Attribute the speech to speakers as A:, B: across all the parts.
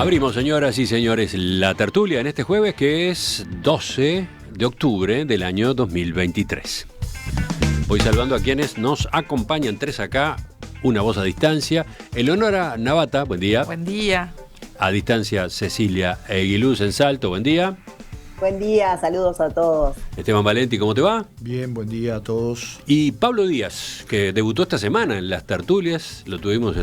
A: Abrimos, señoras y señores, la tertulia en este jueves, que es 12 de octubre del año 2023. Voy saludando a quienes nos acompañan, tres acá, una voz a distancia. Eleonora Navata, buen día.
B: Buen día.
A: A distancia, Cecilia Eguiluz en Salto, buen día.
C: Buen día, saludos a todos.
A: Esteban Valenti, ¿cómo te va?
D: Bien, buen día a todos.
A: Y Pablo Díaz, que debutó esta semana en las tertulias, lo tuvimos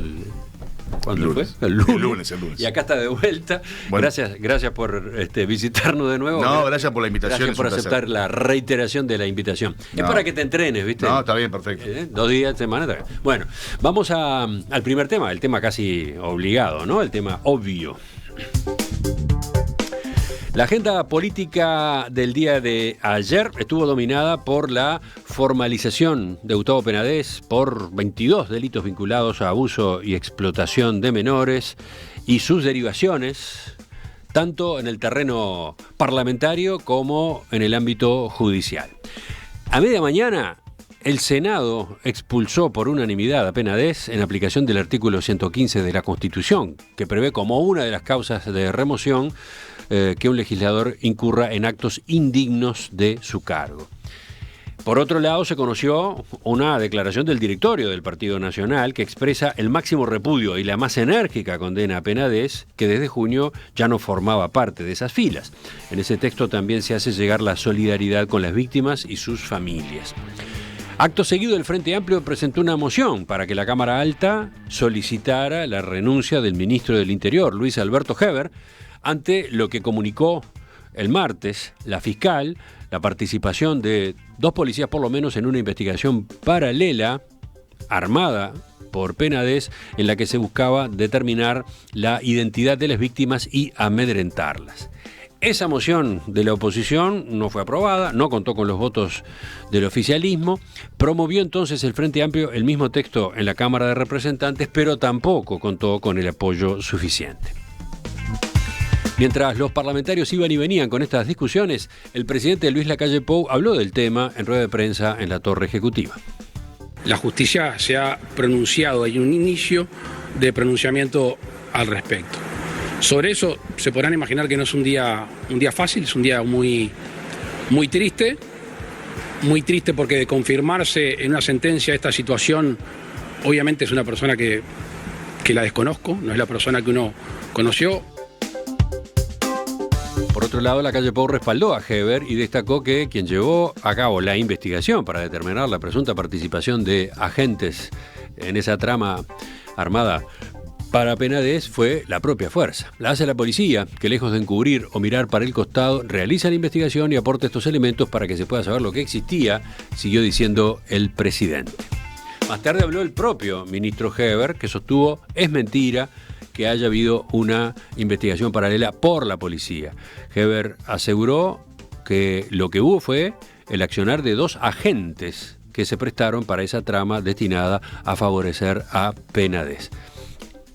A: ¿cuándo fue? El lunes. Y acá está de vuelta. Bueno. Gracias por visitarnos de nuevo.
D: No, gracias por la invitación.
A: Gracias por aceptar la reiteración de la invitación. No. Es para que te entrenes, ¿viste?
D: No, está bien, perfecto.
A: 2 días, semana, está bien. Bueno, vamos al primer tema, el tema casi obligado, ¿no? El tema obvio. La agenda política del día de ayer estuvo dominada por la formalización de Gustavo Penadez por 22 delitos vinculados a abuso y explotación de menores y sus derivaciones, tanto en el terreno parlamentario como en el ámbito judicial. A media mañana, el Senado expulsó por unanimidad a Penadez en aplicación del artículo 115 de la Constitución, que prevé como una de las causas de remoción que un legislador incurra en actos indignos de su cargo. Por otro lado, se conoció una declaración del directorio del Partido Nacional que expresa el máximo repudio y la más enérgica condena a Penadez, que desde junio ya no formaba parte de esas filas. En ese texto también se hace llegar la solidaridad con las víctimas y sus familias. Acto seguido, el Frente Amplio presentó una moción para que la Cámara Alta solicitara la renuncia del ministro del Interior, Luis Alberto Heber, ante lo que comunicó el martes la fiscal, la participación de 2 policías por lo menos en una investigación paralela, armada por Penadez, en la que se buscaba determinar la identidad de las víctimas y amedrentarlas. Esa moción de la oposición no fue aprobada, no contó con los votos del oficialismo, promovió entonces el Frente Amplio el mismo texto en la Cámara de Representantes, pero tampoco contó con el apoyo suficiente. Mientras los parlamentarios iban y venían con estas discusiones, el presidente Luis Lacalle Pou habló del tema en rueda de prensa en la Torre Ejecutiva.
E: La justicia se ha pronunciado, hay un inicio de pronunciamiento al respecto. Sobre eso se podrán imaginar que no es un día fácil, es un día muy triste porque de confirmarse en una sentencia esta situación, obviamente es una persona que la desconozco, no es la persona que uno conoció.
A: Por otro lado, Lacalle Pou respaldó a Heber y destacó que quien llevó a cabo la investigación para determinar la presunta participación de agentes en esa trama armada para Penadez fue la propia fuerza. La hace la policía, que lejos de encubrir o mirar para el costado, realiza la investigación y aporta estos elementos para que se pueda saber lo que existía, siguió diciendo el presidente. Más tarde habló el propio ministro Heber, que sostuvo es mentira que haya habido una investigación paralela por la policía. Heber aseguró que lo que hubo fue el accionar de 2 agentes que se prestaron para esa trama destinada a favorecer a Penadez.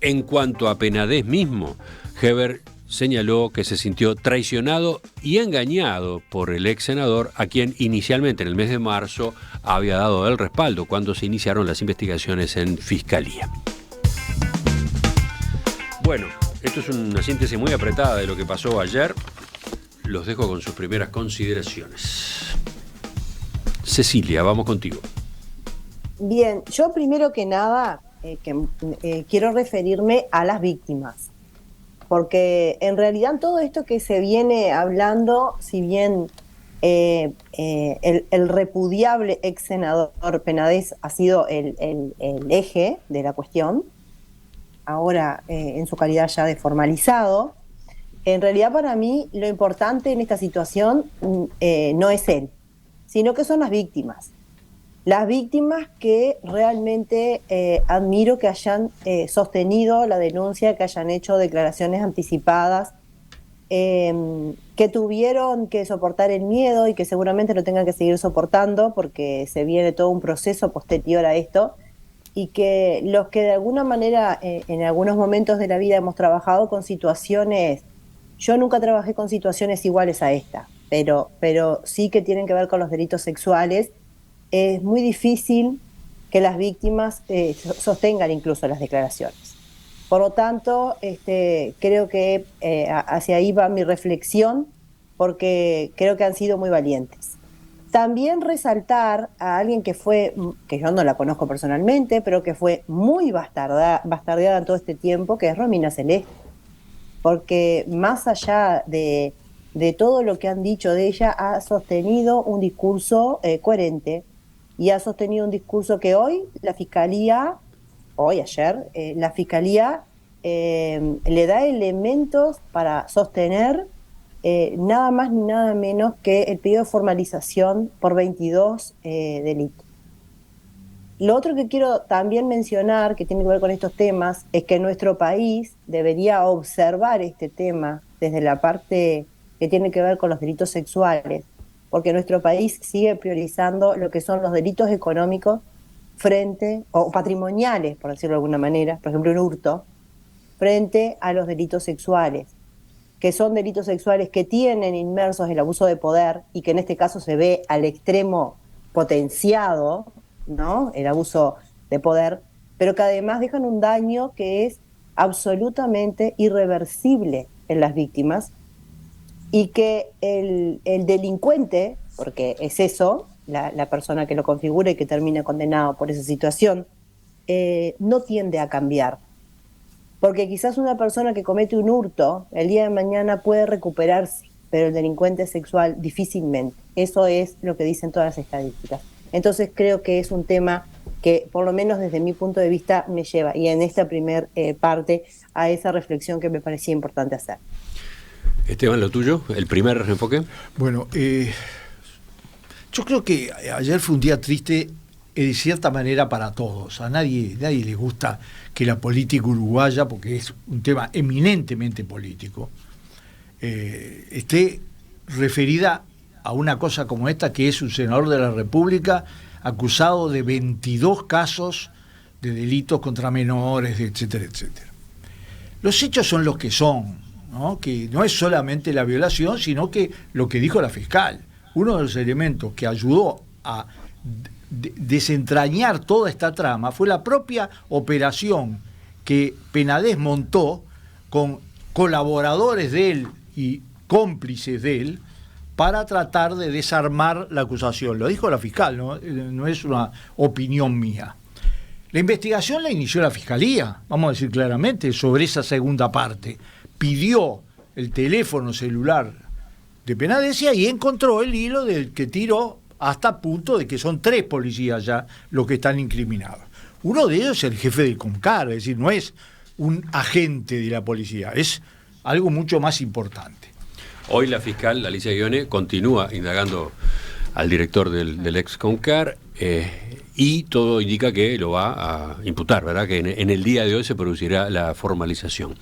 A: En cuanto a Penadez mismo, Heber señaló que se sintió traicionado y engañado por el ex senador, a quien inicialmente en el mes de marzo había dado el respaldo cuando se iniciaron las investigaciones en Fiscalía. Bueno, esto es una síntesis muy apretada de lo que pasó ayer. Los dejo con sus primeras consideraciones. Cecilia, vamos contigo.
C: Bien, yo primero que nada quiero referirme a las víctimas, porque en realidad todo esto que se viene hablando, si bien el repudiable ex senador Penadez ha sido el eje de la cuestión, ahora en su calidad ya de formalizado, en realidad para mí lo importante en esta situación no es él, sino que son las víctimas. Las víctimas que realmente admiro que hayan sostenido la denuncia, que hayan hecho declaraciones anticipadas, que tuvieron que soportar el miedo y que seguramente lo tengan que seguir soportando porque se viene todo un proceso posterior a esto, y que los que de alguna manera en algunos momentos de la vida hemos trabajado con situaciones, yo nunca trabajé con situaciones iguales a esta, pero sí que tienen que ver con los delitos sexuales, es muy difícil que las víctimas sostengan incluso las declaraciones. Por lo tanto, creo que hacia ahí va mi reflexión, porque creo que han sido muy valientes. También resaltar a alguien que yo no la conozco personalmente, pero que fue muy bastardeada en todo este tiempo, que es Romina Celeste. Porque más allá de todo lo que han dicho de ella, ha sostenido un discurso coherente, y ha sostenido un discurso que ayer, la Fiscalía le da elementos para sostener nada más ni nada menos que el pedido de formalización por 22 delitos. Lo otro que quiero también mencionar, que tiene que ver con estos temas, es que nuestro país debería observar este tema desde la parte que tiene que ver con los delitos sexuales, porque nuestro país sigue priorizando lo que son los delitos económicos o patrimoniales, por decirlo de alguna manera, por ejemplo un hurto, frente a los delitos sexuales, que son delitos sexuales que tienen inmersos el abuso de poder, y que en este caso se ve al extremo potenciado, ¿no? El abuso de poder, pero que además dejan un daño que es absolutamente irreversible en las víctimas, y que el delincuente, porque es eso, la persona que lo configura y que termina condenado por esa situación, no tiende a cambiar. Porque quizás una persona que comete un hurto, el día de mañana puede recuperarse, pero el delincuente sexual difícilmente. Eso es lo que dicen todas las estadísticas. Entonces creo que es un tema que, por lo menos desde mi punto de vista, me lleva, y en esta primer parte, a esa reflexión que me parecía importante hacer.
A: Esteban, lo tuyo, el primer enfoque.
D: Bueno, yo creo que ayer fue un día triste de cierta manera para todos. A nadie le gusta que la política uruguaya, porque es un tema eminentemente político, esté referida a una cosa como esta, que es un senador de la República acusado de 22 casos de delitos contra menores, etcétera, etcétera. Los hechos son los que son, ¿no? Que no es solamente la violación, sino que lo que dijo la fiscal. Uno de los elementos que ayudó a desentrañar toda esta trama fue la propia operación que Penades montó con colaboradores de él y cómplices de él para tratar de desarmar la acusación. Lo dijo la fiscal, no es una opinión mía. La investigación la inició la Fiscalía, vamos a decir claramente, sobre esa segunda parte. Pidió el teléfono celular de Penades y encontró el hilo del que tiró, hasta punto de que son 3 policías ya los que están incriminados. Uno de ellos es el jefe del CONCAR, es decir, no es un agente de la policía, es algo mucho más importante.
A: Hoy la fiscal Alicia Guione continúa indagando al director del ex CONCAR, y todo indica que lo va a imputar, ¿verdad? Que en el día de hoy se producirá la formalización.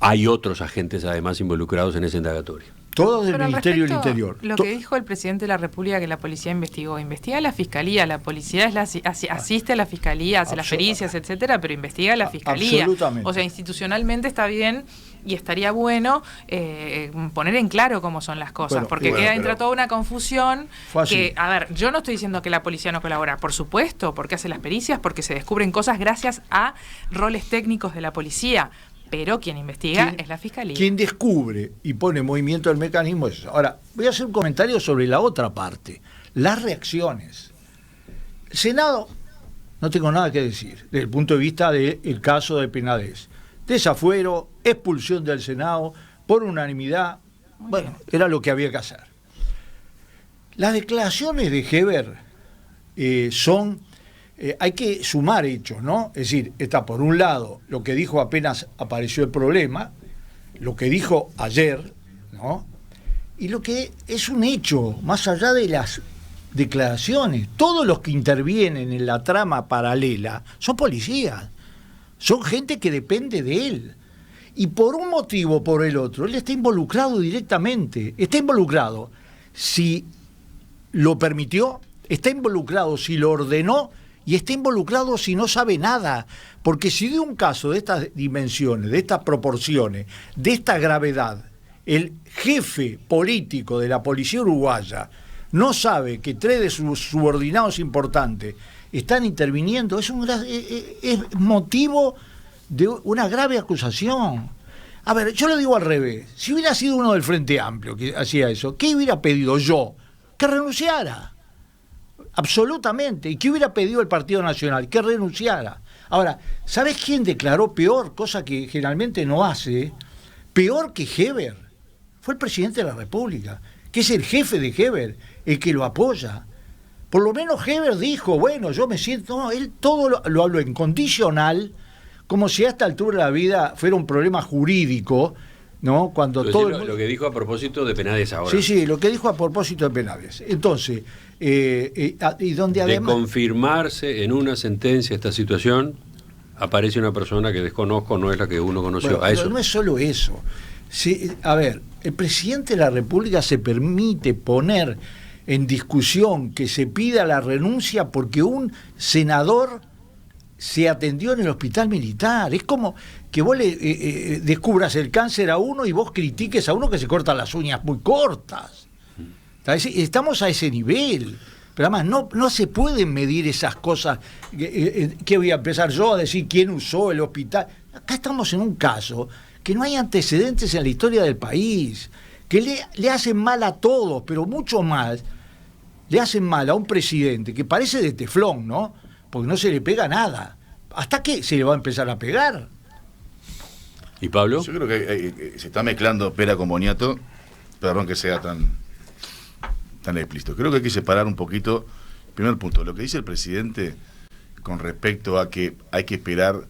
A: Hay otros agentes además involucrados en esa indagatoria.
D: Todos del Ministerio del Interior.
B: Lo que dijo el presidente de la República, que la policía investiga a la Fiscalía, la policía asiste a la Fiscalía, hace las pericias, etcétera, pero investiga a la Fiscalía.
D: Absolutamente.
B: O sea, institucionalmente está bien y estaría bueno poner en claro cómo son las cosas, porque entra toda una confusión que, a ver, yo no estoy diciendo que la policía no colabora, por supuesto, porque hace las pericias, porque se descubren cosas gracias a roles técnicos de la policía. Pero quien investiga es la Fiscalía. Quien
D: descubre y pone en movimiento el mecanismo es eso. Ahora, voy a hacer un comentario sobre la otra parte, las reacciones. El Senado, no tengo nada que decir, desde el punto de vista del caso de Penades. Desafuero, expulsión del Senado, por unanimidad, bueno, era lo que había que hacer. Las declaraciones de Heber son... hay que sumar hechos, ¿no? Es decir, está por un lado lo que dijo apenas apareció el problema, lo que dijo ayer, ¿no? Y lo que es un hecho, más allá de las declaraciones. Todos los que intervienen en la trama paralela son policías, son gente que depende de él. Y por un motivo o por el otro, él está involucrado directamente. Está involucrado si lo permitió, está involucrado si lo ordenó, y está involucrado si no sabe nada, porque si de un caso de estas dimensiones, de estas proporciones, de esta gravedad, el jefe político de la policía uruguaya no sabe que 3 de sus subordinados importantes están interviniendo, es motivo de una grave acusación. A ver, yo lo digo al revés. Si hubiera sido uno del Frente Amplio que hacía eso, ¿qué hubiera pedido yo? Que renunciara. Absolutamente. ¿Y qué hubiera pedido el Partido Nacional? Que renunciara. Ahora, ¿sabes quién declaró peor? Cosa que generalmente no hace. Peor que Heber. Fue el presidente de la República, que es el jefe de Heber, el que lo apoya. Por lo menos Heber dijo, bueno, yo me siento... No, él todo lo habló en condicional, como si a esta altura de la vida fuera un problema jurídico, ¿no? Cuando todo
A: lo que dijo a propósito de Penades ahora.
D: Sí, lo que dijo a propósito de Penades. Entonces, y donde además...
A: De confirmarse en una sentencia esta situación, aparece una persona que desconozco, no es la que uno conoció.
D: Bueno,
A: a eso.
D: no es solo eso. Sí, a ver, el presidente de la República se permite poner en discusión que se pida la renuncia porque un senador se atendió en el hospital militar. Es como que vos le descubras el cáncer a uno y vos critiques a uno que se corta las uñas muy cortas. Estamos a ese nivel. Pero además no se pueden medir esas cosas. ¿Qué voy a empezar yo a decir quién usó el hospital? Acá estamos en un caso que no hay antecedentes en la historia del país, que le hacen mal a todos, pero mucho más le hacen mal a un presidente que parece de teflón, ¿no? Porque no se le pega nada. ¿Hasta qué se le va a empezar a pegar?
A: ¿Y Pablo?
F: Yo creo que se está mezclando pera con boniato, perdón que sea tan explícito. Creo que hay que separar un poquito, primer punto, lo que dice el presidente con respecto a que hay que esperar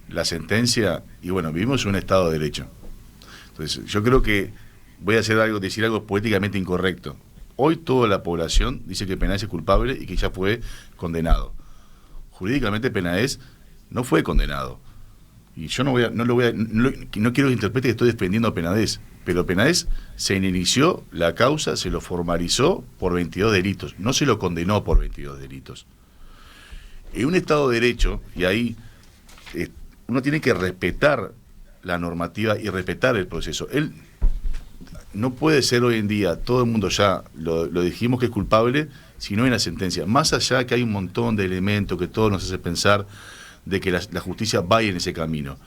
F: la sentencia, y bueno, vivimos en un Estado de Derecho. Entonces, yo creo que voy a decir algo políticamente incorrecto. Hoy toda la población dice que Penades es culpable y que ya fue condenado. Jurídicamente Penades no fue condenado. Y yo no quiero que interprete que estoy defendiendo a Penades, pero Penades se inició la causa, se lo formalizó por 22 delitos, no se lo condenó por 22 delitos. En un Estado de Derecho, y ahí uno tiene que respetar la normativa y respetar el proceso. Él no puede ser hoy en día, todo el mundo ya lo dijimos que es culpable, si no hay una sentencia. Más allá que hay un montón de elementos que todo nos hace pensar de que la justicia vaya en ese camino.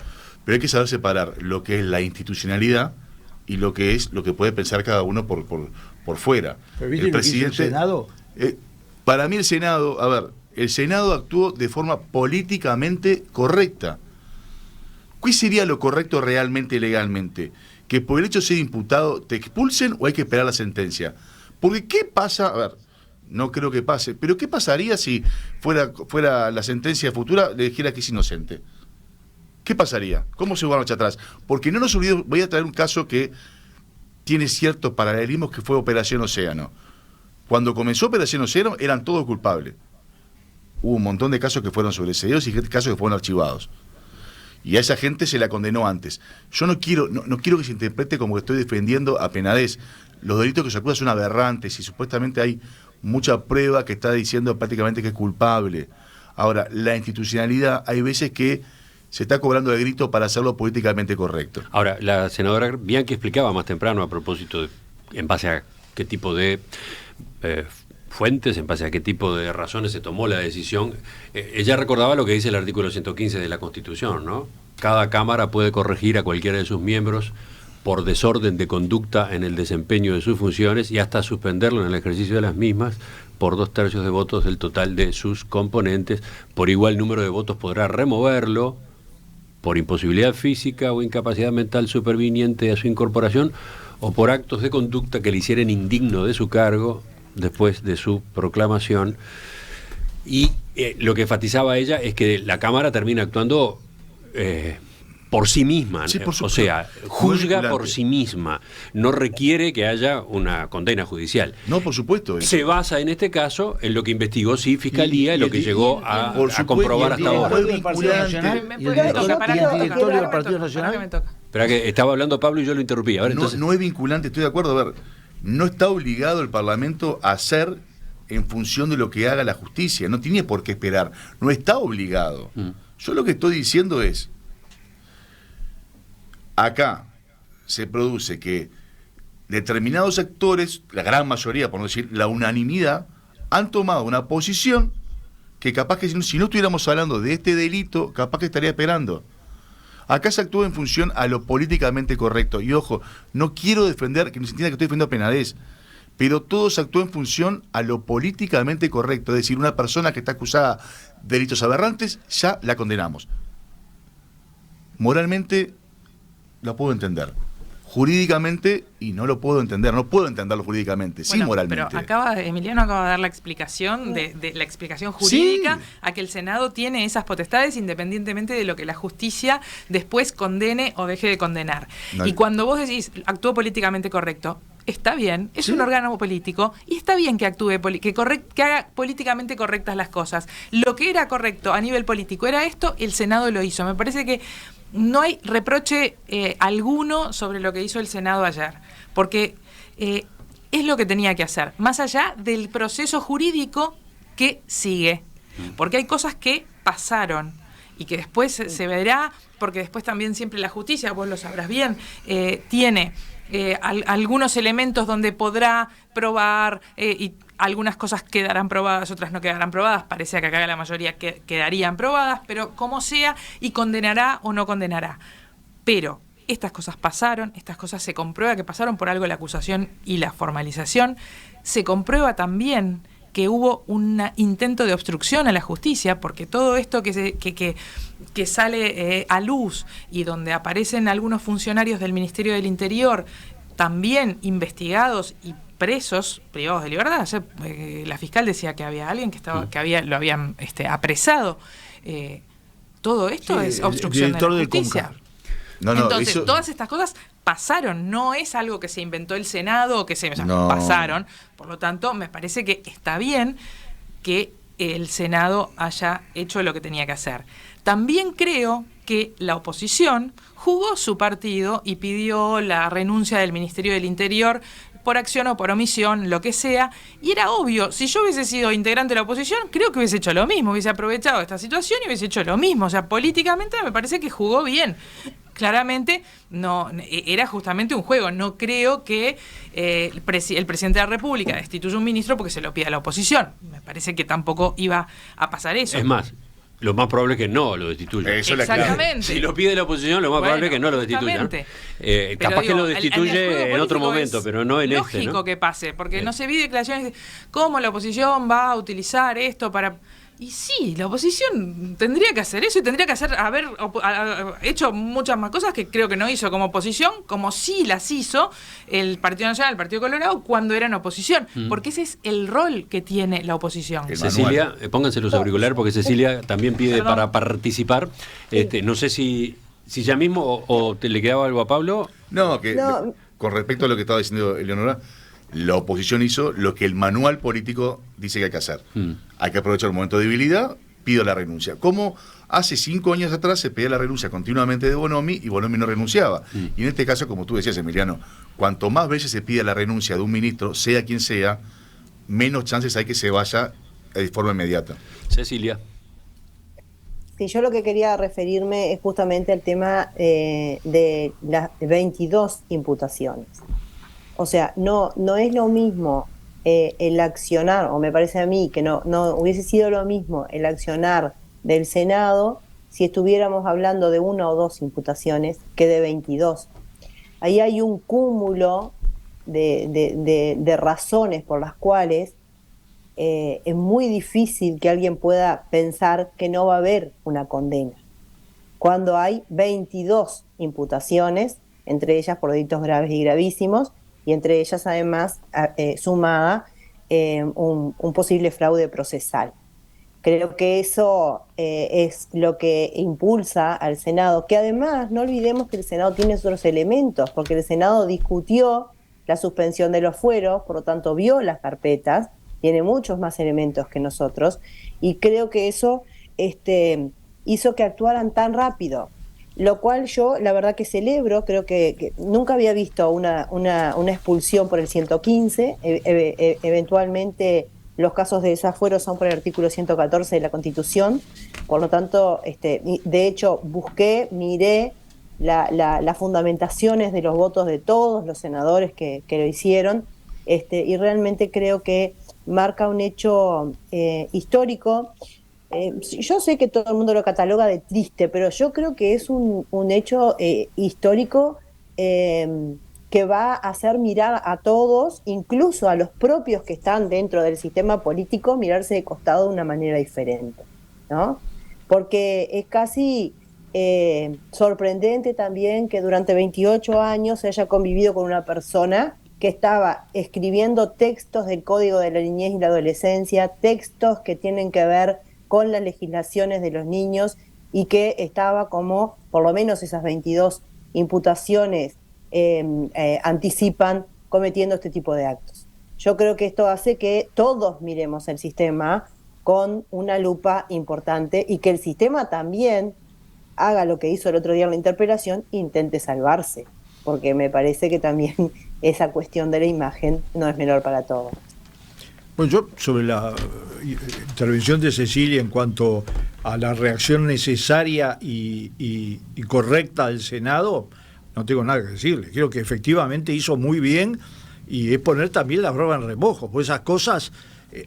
F: Pero hay que saber separar lo que es la institucionalidad y lo que puede pensar cada uno por fuera.
D: El presidente, ¿el Senado?
F: Para mí el Senado actuó de forma políticamente correcta. ¿Qué sería lo correcto realmente legalmente? ¿Que por el hecho de ser imputado te expulsen o hay que esperar la sentencia? Porque ¿qué pasa? A ver, no creo que pase, pero ¿qué pasaría si fuera la sentencia futura le dijera que es inocente? ¿Qué pasaría? ¿Cómo se va a marcha atrás? Porque no nos olvidemos, voy a traer un caso que tiene ciertos paralelismos, que fue Operación Océano. Cuando comenzó Operación Océano eran todos culpables. Hubo un montón de casos que fueron sobreseídos y casos que fueron archivados. Y a esa gente se la condenó antes. Yo no quiero que se interprete como que estoy defendiendo a Penades. Los delitos que se acusan son aberrantes y supuestamente hay mucha prueba que está diciendo prácticamente que es culpable. Ahora, la institucionalidad, hay veces que se está cobrando de grito para hacerlo políticamente correcto.
A: Ahora, la senadora Bianchi explicaba más temprano a propósito de en base a qué tipo de fuentes, en base a qué tipo de razones se tomó la decisión. Ella recordaba lo que dice el artículo 115 de la Constitución, ¿no? Cada Cámara puede corregir a cualquiera de sus miembros por desorden de conducta en el desempeño de sus funciones y hasta suspenderlo en el ejercicio de las mismas por 2/3 de votos del total de sus componentes. Por igual número de votos podrá removerlo por imposibilidad física o incapacidad mental superviniente a su incorporación o por actos de conducta que le hicieren indigno de su cargo después de su proclamación. Y lo que enfatizaba ella es que la Cámara termina actuando por sí misma,
F: sí,
A: o sea, juzga por sí misma, no requiere que haya una condena judicial.
F: No, por supuesto.
A: Se basa en este caso en lo que investigó sí Fiscalía y lo que llegó a comprobar hasta ahora.
D: ¿Y el directorio del Partido Nacional?
A: Espera que estaba hablando Pablo y yo lo interrumpí. A ver, entonces...
F: No es vinculante, estoy de acuerdo. A ver, no está obligado el Parlamento a hacer en función de lo que haga la justicia, no tiene por qué esperar, no está obligado. Yo lo que estoy diciendo es, acá se produce que determinados actores, la gran mayoría, por no decir la unanimidad, han tomado una posición que capaz que si no estuviéramos hablando de este delito, capaz que estaría esperando. Acá se actúa en función a lo políticamente correcto. Y ojo, no quiero defender, que no se entienda que estoy defendiendo a Penades, pero todo se actúa en función a lo políticamente correcto. Es decir, una persona que está acusada de delitos aberrantes, ya la condenamos. Moralmente, lo puedo entender. Jurídicamente, y no lo puedo entender, no puedo entenderlo jurídicamente, sí moralmente.
B: Pero Emiliano acaba de dar la explicación de la explicación jurídica a que el Senado tiene esas potestades independientemente de lo que la justicia después condene o deje de condenar. Y cuando vos decís actuó políticamente correcto, está bien, es un órgano político y está bien que actúe que haga políticamente correctas las cosas. Lo que era correcto a nivel político era esto, el Senado lo hizo. Me parece que no hay reproche alguno sobre lo que hizo el Senado ayer, porque es lo que tenía que hacer, más allá del proceso jurídico que sigue, porque hay cosas que pasaron y que después se verá, porque después también siempre la justicia, vos lo sabrás bien, tiene algunos elementos donde podrá probar y algunas cosas quedarán probadas, otras no quedarán probadas. Parece que acá la mayoría quedarían probadas, pero como sea, y condenará o no condenará. Pero estas cosas pasaron, estas cosas se comprueba que pasaron, por algo la acusación y la formalización. Se comprueba también que hubo un intento de obstrucción a la justicia, porque todo esto que sale a luz y donde aparecen algunos funcionarios del Ministerio del Interior también investigados y presos, privados de libertad. La fiscal decía que había alguien lo habían apresado. Todo esto es obstrucción de la justicia. Entonces, todas estas cosas pasaron, no es algo que se inventó el Senado o pasaron. Por lo tanto, me parece que está bien que el Senado haya hecho lo que tenía que hacer. También creo que la oposición jugó su partido y pidió la renuncia del Ministerio del Interior por acción o por omisión, lo que sea, y era obvio, si yo hubiese sido integrante de la oposición, creo que hubiese hecho lo mismo, hubiese aprovechado esta situación y hubiese hecho lo mismo. O sea, políticamente me parece que jugó bien. Claramente no era justamente un juego. No creo que el presidente de la República destituya un ministro porque se lo pida a la oposición. Me parece que tampoco iba a pasar eso.
A: Es más, lo más probable es que no lo destituya.
B: Exactamente.
A: Si lo pide la oposición, lo más probable es que no lo destituya. Capaz que lo destituye en otro momento, pero no en este. Es
B: lógico que pase, porque no se vi declaraciones de cómo la oposición va a utilizar esto para... Y sí, la oposición tendría que hacer eso y tendría que haber hecho muchas más cosas que creo que no hizo como oposición, como sí las hizo el Partido Nacional, el Partido Colorado, cuando eran oposición. Porque ese es el rol que tiene la oposición.
A: Cecilia, pónganse los auriculares porque Cecilia también pide para participar. No sé si ya mismo o te le quedaba algo a Pablo.
F: No, con respecto a lo que estaba diciendo Eleonora, la oposición hizo lo que el manual político dice que hay que hacer. Hay que aprovechar un momento de debilidad, pido la renuncia. Como hace 5 años atrás se pedía la renuncia continuamente de Bonomi y Bonomi no renunciaba. Y en este caso, como tú decías, Emiliano, cuanto más veces se pide la renuncia de un ministro, sea quien sea, menos chances hay que se vaya de forma inmediata.
A: Cecilia.
C: Sí, yo lo que quería referirme es justamente al tema de las 22 imputaciones. O sea, no es lo mismo el accionar, o me parece a mí que no hubiese sido lo mismo el accionar del Senado si estuviéramos hablando de 1 o 2 imputaciones que de 22. Ahí hay un cúmulo de razones por las cuales es muy difícil que alguien pueda pensar que no va a haber una condena. Cuando hay 22 imputaciones, entre ellas por delitos graves y gravísimos, y entre ellas además sumada un posible fraude procesal. Creo que eso es lo que impulsa al Senado, que además no olvidemos que el Senado tiene otros elementos, porque el Senado discutió la suspensión de los fueros, por lo tanto vio las carpetas, tiene muchos más elementos que nosotros, y creo que eso hizo que actuaran tan rápido. Lo cual yo, la verdad que celebro, creo que nunca había visto una expulsión por el 115, eventualmente los casos de desafuero son por el artículo 114 de la Constitución, por lo tanto, de hecho, miré las fundamentaciones de los votos de todos los senadores que lo hicieron, y realmente creo que marca un hecho histórico, yo sé que todo el mundo lo cataloga de triste, pero yo creo que es un hecho histórico que va a hacer mirar a todos, incluso a los propios que están dentro del sistema político, mirarse de costado de una manera diferente, ¿no? Porque es casi sorprendente también que durante 28 años se haya convivido con una persona que estaba escribiendo textos del Código de la Niñez y la Adolescencia, textos que tienen que ver con las legislaciones de los niños, y que estaba como, por lo menos esas 22 imputaciones anticipan cometiendo este tipo de actos. Yo creo que esto hace que todos miremos el sistema con una lupa importante y que el sistema también haga lo que hizo el otro día en la interpelación, intente salvarse, porque me parece que también esa cuestión de la imagen no es menor para todos.
D: Bueno, yo sobre la intervención de Cecilia en cuanto a la reacción necesaria y correcta del Senado, no tengo nada que decirle. Creo que efectivamente hizo muy bien, y es poner también la prueba en remojo, porque esas cosas,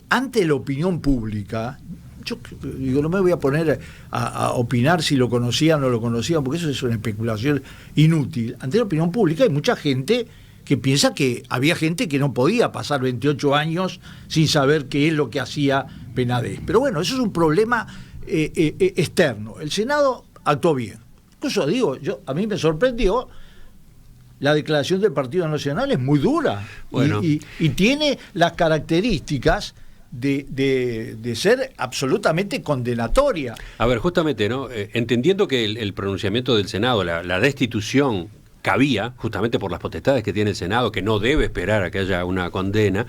D: ante la opinión pública, yo digo, no me voy a poner a opinar si lo conocían o no lo conocían, porque eso es una especulación inútil. Ante la opinión pública hay mucha gente que piensa que había gente que no podía pasar 28 años sin saber qué es lo que hacía Penades. Pero bueno, eso es un problema externo. El Senado actuó bien. Incluso digo, a mí me sorprendió la declaración del Partido Nacional, es muy dura. Bueno. Y tiene las características de ser absolutamente condenatoria.
A: A ver, justamente, ¿no? Entendiendo que el pronunciamiento del Senado, la destitución, cabía, justamente por las potestades que tiene el Senado, que no debe esperar a que haya una condena,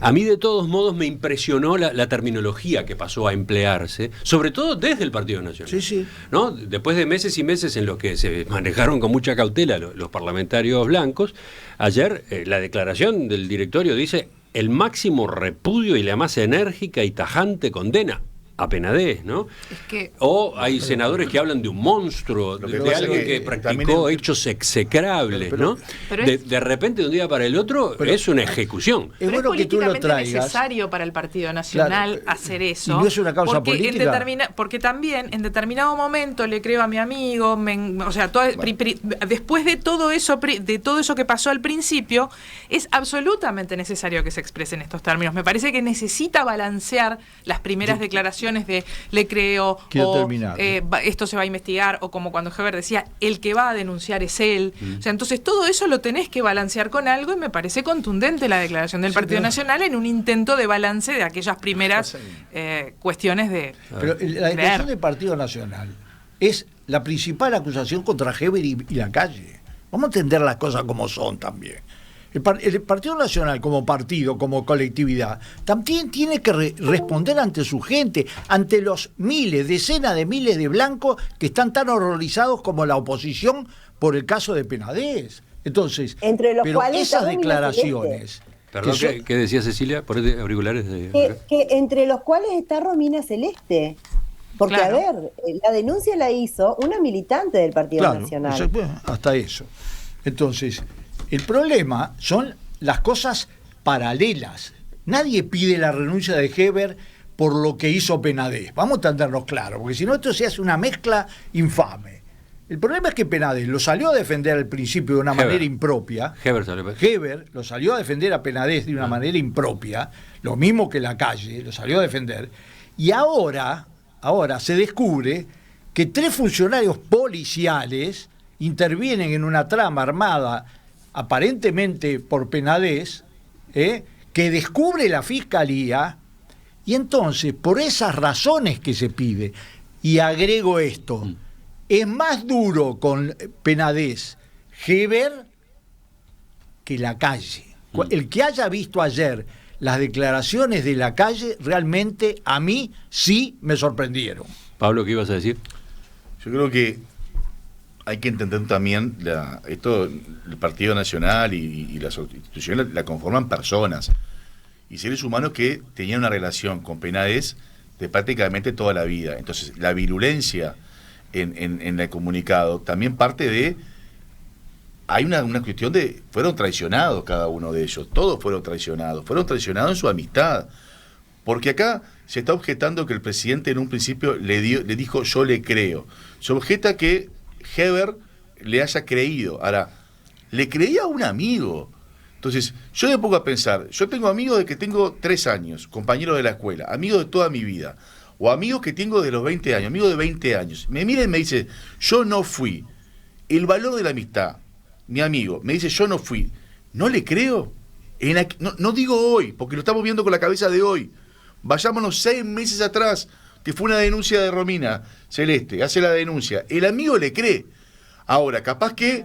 A: a mí de todos modos me impresionó la terminología que pasó a emplearse, sobre todo desde el Partido Nacional.
D: Sí, sí.
A: ¿No? Después de meses y meses en los que se manejaron con mucha cautela los parlamentarios blancos, ayer la declaración del directorio dice: el máximo repudio y la más enérgica y tajante condena a Penades, ¿no?
B: Es que...
A: O hay senadores que hablan de un monstruo, de alguien que practicó hechos execrables, ¿no? De repente, de un día para el otro, es una ejecución.
B: Pero es bueno que tú lo traigas. Necesario para el Partido Nacional hacer eso.
D: ¿Y no es una causa política?
B: Porque también, en determinado momento, le creo a mi amigo, después de todo eso que pasó al principio, es absolutamente necesario que se expresen estos términos. Me parece que necesita balancear las primeras declaraciones de le creo, o esto se va a investigar, o como cuando Heber decía, el que va a denunciar es él. O sea, entonces todo eso lo tenés que balancear con algo, y me parece contundente la declaración del Partido Nacional en un intento de balance de aquellas primeras cuestiones de...
D: Pero la declaración del Partido Nacional es la principal acusación contra Heber y la calle. Vamos a entender las cosas como son también. El Partido Nacional como partido, como colectividad, también tiene que responder ante su gente, ante los miles, decenas de miles de blancos que están tan horrorizados como la oposición por el caso de Penades. Entonces,
C: entre los cuales
D: esas declaraciones...
A: Perdón, ¿qué decía Cecilia? Por auriculares
C: que entre los cuales está Romina Celeste. Porque, claro, a ver, la denuncia la hizo una militante del Partido Nacional.
D: Bueno, hasta eso. Entonces... el problema son las cosas paralelas. Nadie pide la renuncia de Heber por lo que hizo Penades. Vamos a entendernos claro, porque si no esto se hace una mezcla infame. El problema es que Penades lo salió a defender al principio de una manera impropia. Heber lo salió a defender a Penades de una manera impropia, lo mismo que la calle, lo salió a defender. Y ahora se descubre que 3 funcionarios policiales intervienen en una trama armada aparentemente por Penades, que descubre la Fiscalía, y entonces, por esas razones que se pide, y agrego esto, es más duro con Penades Heber que la calle. El que haya visto ayer las declaraciones de la calle, realmente a mí sí me sorprendieron.
A: Pablo, ¿qué ibas a decir?
F: Yo creo que hay que entender también el Partido Nacional y las instituciones la conforman personas y seres humanos que tenían una relación con Penades de prácticamente toda la vida. Entonces, la virulencia en el comunicado también parte de... hay una cuestión de... fueron traicionados cada uno de ellos, todos fueron traicionados en su amistad. Porque acá se está objetando que el presidente en un principio le dijo yo le creo. Se objeta que Heber le haya creído. Ahora, le creía a un amigo. Entonces, yo me pongo a pensar, yo tengo amigos de que tengo 3 años, compañeros de la escuela, amigos de toda mi vida, o amigos que tengo de los 20 años, amigos de 20 años. Me mira y me dice, yo no fui. El valor de la amistad, mi amigo, me dice, yo no fui. ¿No le creo? No digo hoy, porque lo estamos viendo con la cabeza de hoy. Vayámonos 6 meses atrás, que fue una denuncia de Romina Celeste, hace la denuncia. El amigo le cree. Ahora, capaz que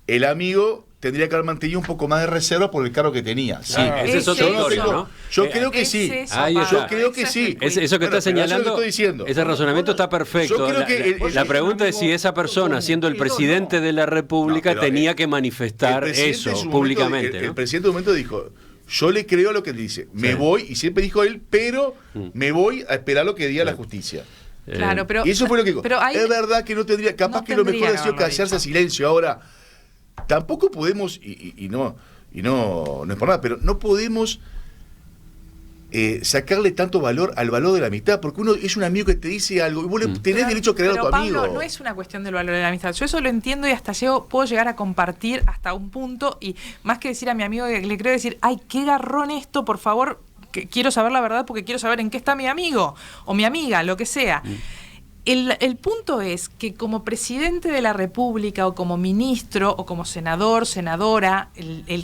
F: el amigo tendría que haber mantenido un poco más de reserva por el cargo que tenía. Sí,
A: ese es otro historia, ¿no?
F: Yo creo que sí. Yo creo que sí.
A: Eso que está señalando, ese razonamiento está perfecto. La pregunta es si esa persona, siendo el presidente de la República, tenía que manifestar eso públicamente.
F: El presidente en un momento dijo, yo le creo lo que dice, me voy, y siempre dijo él, pero me voy a esperar lo que diga la justicia.
B: Claro, pero...
F: Y eso fue lo que dijo. Es verdad que no tendría, capaz que lo mejor ha sido callarse a silencio. Ahora, tampoco podemos, y no es por nada, pero no podemos sacarle tanto valor al valor de la amistad, porque uno es un amigo que te dice algo y vos tenés derecho a creer a tu amigo.
B: Pablo, no es una cuestión del valor de la amistad. Yo eso lo entiendo y hasta puedo llegar a compartir hasta un punto, y más que decir a mi amigo que le creo, decir, ay, qué garrón esto, por favor, que quiero saber la verdad porque quiero saber en qué está mi amigo o mi amiga, lo que sea. El punto es que como presidente de la República o como ministro o como senador, senadora,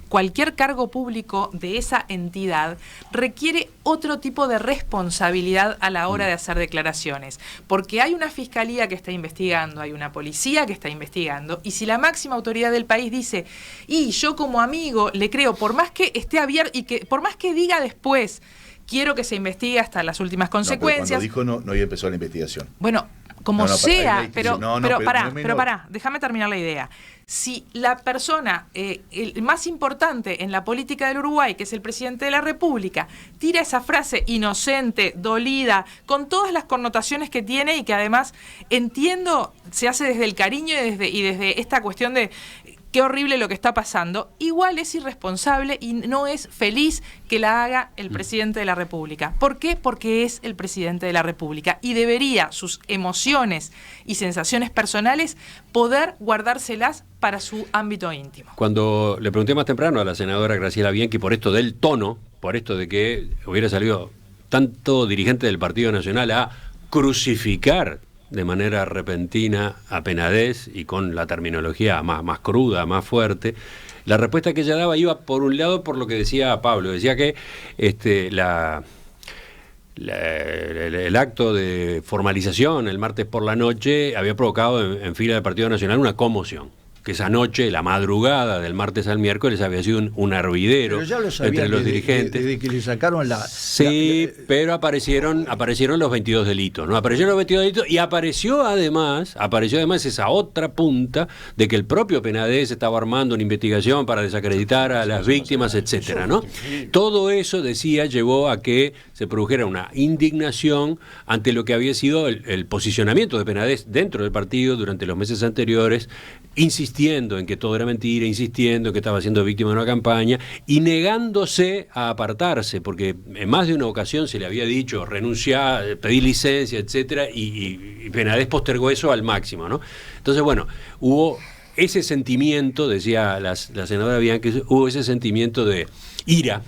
B: cualquier cargo público de esa entidad requiere otro tipo de responsabilidad a la hora de hacer declaraciones. Porque hay una fiscalía que está investigando, hay una policía que está investigando, y si la máxima autoridad del país dice, y yo como amigo le creo, por más que esté abierto y que por más que diga después, quiero que se investigue hasta las últimas consecuencias.
F: Pero cuando dijo no, ya empezó la investigación.
B: Bueno, como sea, pero pará, déjame terminar la idea. Si la persona, el más importante en la política del Uruguay, que es el presidente de la República, tira esa frase inocente, dolida, con todas las connotaciones que tiene y que además entiendo se hace desde el cariño y desde esta cuestión de qué horrible lo que está pasando, igual es irresponsable y no es feliz que la haga el presidente de la República. ¿Por qué? Porque es el presidente de la República y debería sus emociones y sensaciones personales poder guardárselas para su ámbito íntimo.
A: Cuando le pregunté más temprano a la senadora Graciela Bianchi por esto del tono, por esto de que hubiera salido tanto dirigente del Partido Nacional a crucificar de manera repentina a Penades y con la terminología más cruda, más fuerte, la respuesta que ella daba iba por un lado por lo que decía Pablo, decía que el acto de formalización el martes por la noche había provocado en fila del Partido Nacional una conmoción, que esa noche, la madrugada del martes al miércoles, había sido un hervidero entre los dirigentes.
D: Desde que le sacaron
A: pero aparecieron los 22 delitos, ¿no? Aparecieron los 22 delitos y apareció además esa otra punta de que el propio Penades estaba armando una investigación para desacreditar a las víctimas, etcétera, ¿no? Todo eso, decía, llevó a que se produjera una indignación ante lo que había sido el posicionamiento de Penades dentro del partido durante los meses anteriores, insistiendo en que todo era mentira, insistiendo en que estaba siendo víctima de una campaña y negándose a apartarse, porque en más de una ocasión se le había dicho renunciar, pedir licencia, etcétera, y Penades postergó eso al máximo, ¿no? Entonces, bueno, hubo ese sentimiento, decía la senadora Bianchi, hubo ese sentimiento de ira,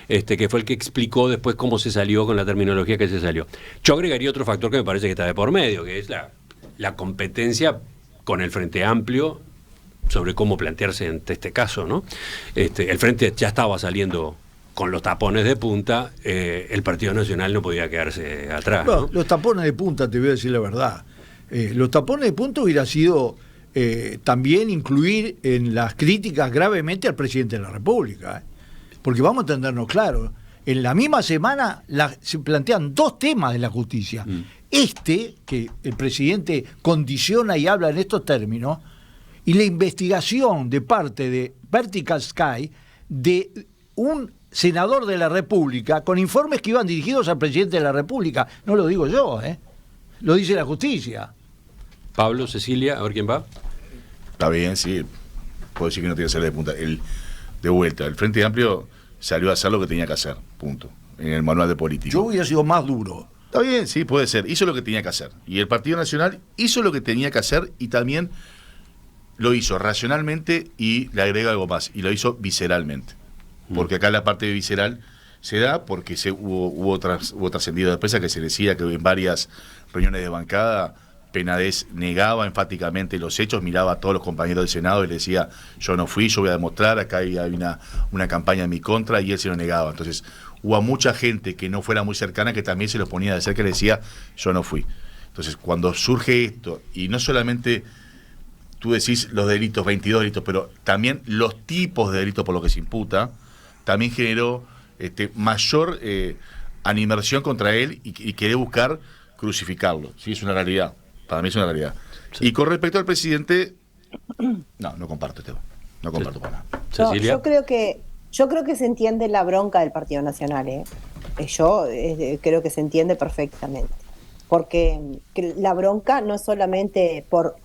A: que fue el que explicó después cómo se salió con la terminología que se salió. Yo agregaría otro factor que me parece que está de por medio, que es la competencia con el Frente Amplio sobre cómo plantearse ante este caso, ¿no? El Frente ya estaba saliendo con los tapones de punta, el Partido Nacional no podía quedarse atrás, ¿no?
D: Los tapones de punta, te voy a decir la verdad. Los tapones de punta hubiera sido también incluir en las críticas gravemente al presidente de la República, porque vamos a entendernos claro, en la misma semana se plantean 2 temas de la justicia. Que el presidente condiciona y habla en estos términos, y la investigación de parte de Vertical Sky de un senador de la República con informes que iban dirigidos al presidente de la República. No lo digo yo, lo dice la justicia.
A: Pablo, Cecilia, a ver quién va.
F: Está bien, sí. Puedo decir que no tiene que ser de punta. De vuelta, el Frente Amplio salió a hacer lo que tenía que hacer, punto. en el manual de política.
D: Yo hubiera sido más duro.
F: Está bien, sí, puede ser. Hizo lo que tenía que hacer. Y el Partido Nacional hizo lo que tenía que hacer y también lo hizo racionalmente y le agrega algo más. Y lo hizo visceralmente. Porque acá la parte visceral se da porque hubo trascendido de prensa que se decía que en varias reuniones de bancada Penades negaba enfáticamente los hechos, miraba a todos los compañeros del Senado y le decía, yo no fui, yo voy a demostrar, acá hay una campaña en mi contra, y él se lo negaba. Entonces hubo mucha gente que no fuera muy cercana que también se lo ponía de cerca y le decía, yo no fui. Entonces cuando surge esto, y no solamente tú decís los delitos, 22 delitos, pero también los tipos de delitos por los que se imputa, también generó mayor animación contra él y querer buscar crucificarlo. Sí, es una realidad. Para mí es una realidad. Sí. Y con respecto al presidente, no comparto este. No comparto para nada.
C: Cecilia. Yo creo que se entiende la bronca del Partido Nacional. Yo creo que se entiende perfectamente. Porque la bronca no es solamente por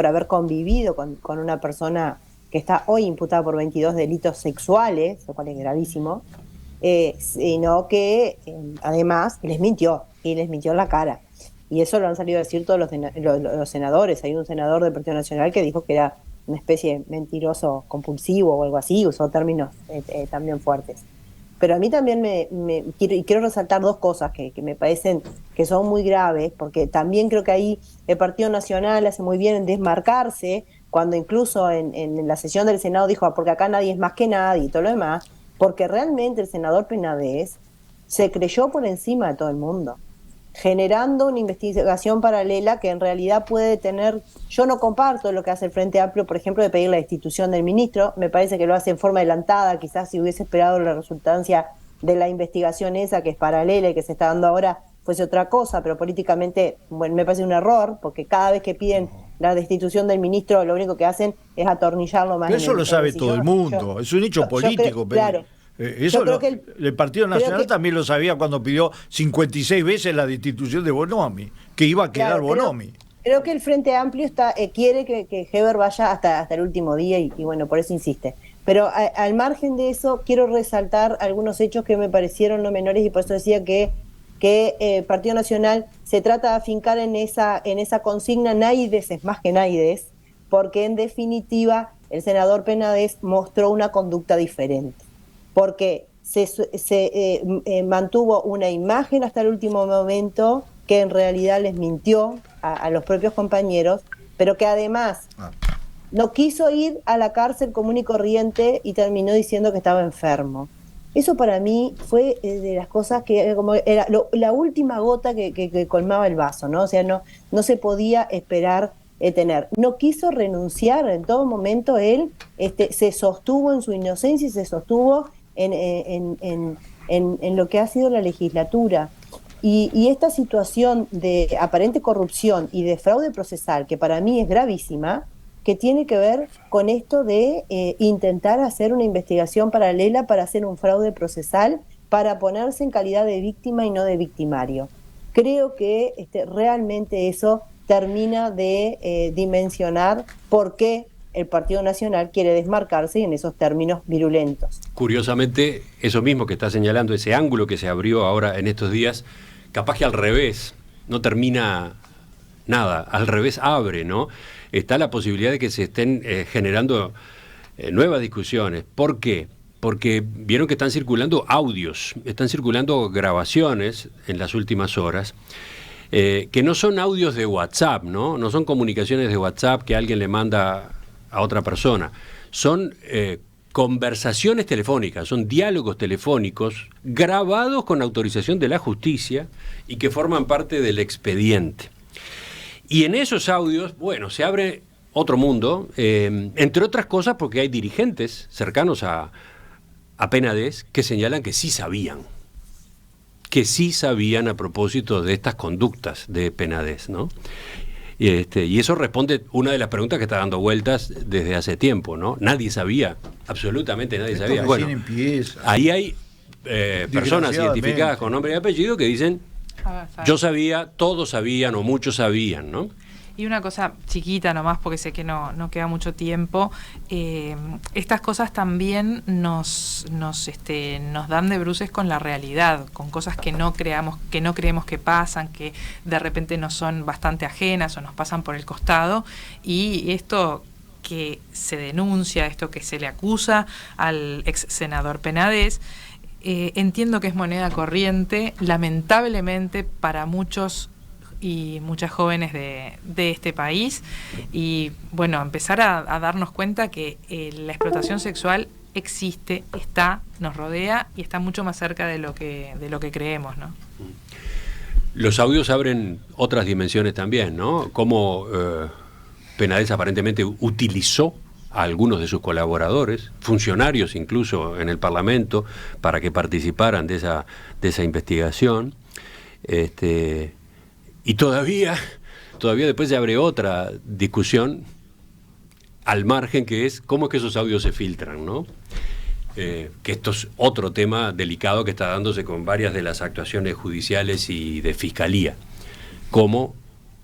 C: haber convivido con una persona que está hoy imputada por 22 delitos sexuales, lo cual es gravísimo, sino que además les mintió en la cara. Y eso lo han salido a decir todos los senadores. Hay un senador del Partido Nacional que dijo que era una especie de mentiroso compulsivo o algo así, usó términos también fuertes. Pero a mí también quiero resaltar dos cosas que me parecen que son muy graves, porque también creo que ahí el Partido Nacional hace muy bien en desmarcarse, cuando incluso en la sesión del Senado dijo, porque acá nadie es más que nadie y todo lo demás, porque realmente el senador Penades se creyó por encima de todo el mundo, generando una investigación paralela que en realidad puede tener... Yo no comparto lo que hace el Frente Amplio, por ejemplo, de pedir la destitución del ministro. Me parece que lo hace en forma adelantada. Quizás si hubiese esperado la resultancia de la investigación esa, que es paralela y que se está dando ahora, fuese otra cosa, pero políticamente, bueno, me parece un error, porque cada vez que piden la destitución del ministro, lo único que hacen es atornillarlo más.
D: Pero eso lo sabe todo el mundo, es un hecho político.
C: Claro.
D: Eso el Partido Nacional también lo sabía cuando pidió 56 veces la destitución de Bonomi, que iba a quedar Bonomi.
C: Creo que el Frente Amplio quiere que Heber vaya hasta el último día y bueno, por eso insiste. Pero al margen de eso, quiero resaltar algunos hechos que me parecieron no menores y por eso decía que Partido Nacional se trata de afincar en esa consigna naides es más que naides, porque en definitiva el senador Penades mostró una conducta diferente. Porque se mantuvo una imagen hasta el último momento que en realidad les mintió a los propios compañeros, pero que además no quiso ir a la cárcel común y corriente y terminó diciendo que estaba enfermo. Eso para mí fue de las cosas que como era la última gota que colmaba el vaso, ¿no? O sea, no se podía esperar tener. No quiso renunciar en todo momento. Él se sostuvo en su inocencia y se sostuvo en lo que ha sido la legislatura. Y esta situación de aparente corrupción y de fraude procesal, que para mí es gravísima, que tiene que ver con esto de intentar hacer una investigación paralela para hacer un fraude procesal, para ponerse en calidad de víctima y no de victimario. Creo que realmente eso termina de dimensionar por qué el Partido Nacional quiere desmarcarse en esos términos virulentos.
A: Curiosamente, eso mismo que está señalando, ese ángulo que se abrió ahora en estos días, capaz que al revés, no termina nada, al revés abre, ¿no? Está la posibilidad de que se estén generando nuevas discusiones. ¿Por qué? Porque vieron que están circulando audios, están circulando grabaciones en las últimas horas, que no son audios de WhatsApp, ¿no? No son comunicaciones de WhatsApp que alguien le manda a otra persona. Son conversaciones telefónicas, son diálogos telefónicos grabados con autorización de la justicia y que forman parte del expediente. Y en esos audios, bueno, se abre otro mundo, entre otras cosas porque hay dirigentes cercanos a Penades que señalan que sí sabían a propósito de estas conductas de Penades, ¿no? Y eso responde una de las preguntas que está dando vueltas desde hace tiempo, ¿no? Nadie sabía, absolutamente nadie sabía. Bueno, ahí hay personas identificadas con nombre y apellido que dicen, yo sabía, todos sabían o muchos sabían, ¿no?
B: Y una cosa chiquita nomás, porque sé que no queda mucho tiempo, estas cosas también nos dan de bruces con la realidad, con cosas que no creemos que pasan, que de repente nos son bastante ajenas o nos pasan por el costado, y esto que se denuncia, esto que se le acusa al ex senador Penades, entiendo que es moneda corriente, lamentablemente para muchos y muchas jóvenes de este país, y bueno, empezar a darnos cuenta que la explotación sexual existe, nos rodea y está mucho más cerca de lo que creemos, ¿no?
A: Los audios abren otras dimensiones también, ¿no? Cómo Penades aparentemente utilizó a algunos de sus colaboradores, funcionarios incluso en el Parlamento, para que participaran de esa investigación. Y todavía después se abre otra discusión al margen, que es cómo es que esos audios se filtran, ¿no? Que esto es otro tema delicado que está dándose con varias de las actuaciones judiciales y de fiscalía. Cómo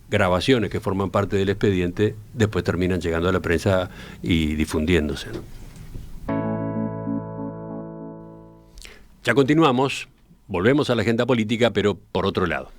A: grabaciones que forman parte del expediente después terminan llegando a la prensa y difundiéndose, ¿no? Ya continuamos, volvemos a la agenda política, pero por otro lado.